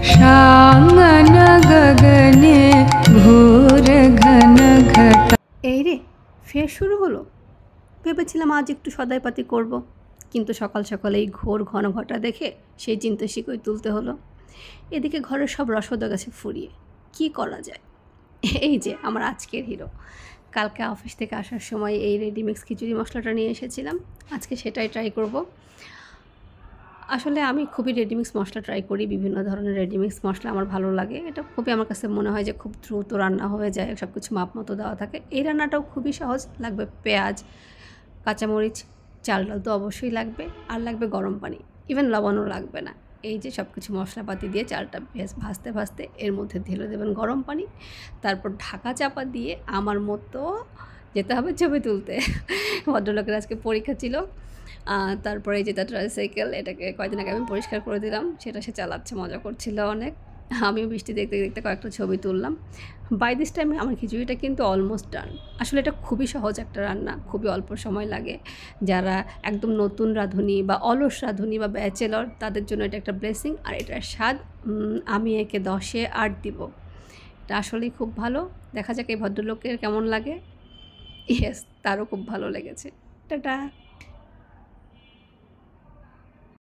श्यामन गगने घोर घन घटा। এই রে, ফের শুরু হলো। ভেবেছিলাম আজ একটু সদাইপাতি করব, কিন্তু সকাল সকাল এই ঘোর ঘন ঘটা দেখে সেই চিন্তা শিকই তুলতে হলো। এদিকে ঘরের সব রসদ গেছে ফুরিয়ে। কি করা যায়? এই যে আমার আজকের হিরো। কালকে অফিস থেকে আসার সময় এই রেডিমিক্স খিচুড়ি মশলাটা নিয়ে এসেছিলাম। আজকে সেটাই ট্রাই করব। আসলে আমি খুবই রেডিমিক্স মশলা ট্রাই করি, বিভিন্ন ধরনের রেডিমিক্স মশলা আমার ভালো লাগে। এটা খুবই আমার কাছে মনে হয় যে খুব দ্রুত রান্না হয়ে যায়, সব কিছু মাপ মতো দেওয়া থাকে। এই রান্নাটাও খুবই সহজ। লাগবে পেঁয়াজ, কাঁচামরিচ, চাল ডাল তো অবশ্যই লাগবে, আর লাগবে গরম পানি, ইভেন লবণও লাগবে না। এই যে সব কিছু মশলাপাতি দিয়ে চালটা বেশ ভাজতে ভাজতে এর মধ্যে ঢেলে দেবেন গরম পানি, তারপর ঢাকা চাপা দিয়ে আমার মতো যেতে হবে ছবি তুলতে। ভদ্রলোকের আজকে পরীক্ষা ছিল। তারপরে এই যে তার ট্রাইসাইকেল, এটাকে কয়েকদিন আগে আমি পরিষ্কার করে দিলাম, সেটা সে চালাচ্ছে, মজা করছিল অনেক। আমিও বৃষ্টি দেখতে দেখতে কয়েকটা ছবি তুললাম। বাই দিস টাইম আমার খিচুড়িটা কিন্তু অলমোস্ট ডান। আসলে এটা খুবই সহজ একটা রান্না, খুবই অল্প সময় লাগে। যারা একদম নতুন রাঁধুনি বা অলস রাঁধুনি বা ব্যাচেলর, তাদের জন্য এটা একটা ব্লেসিং। আর এটার স্বাদ আমি একে 10-এ 8 দিব। এটা আসলেই খুব ভালো। দেখা যাক এই ভদ্রলোকের কেমন লাগে। ইয়েস, তারও খুব ভালো লেগেছে। টাটা।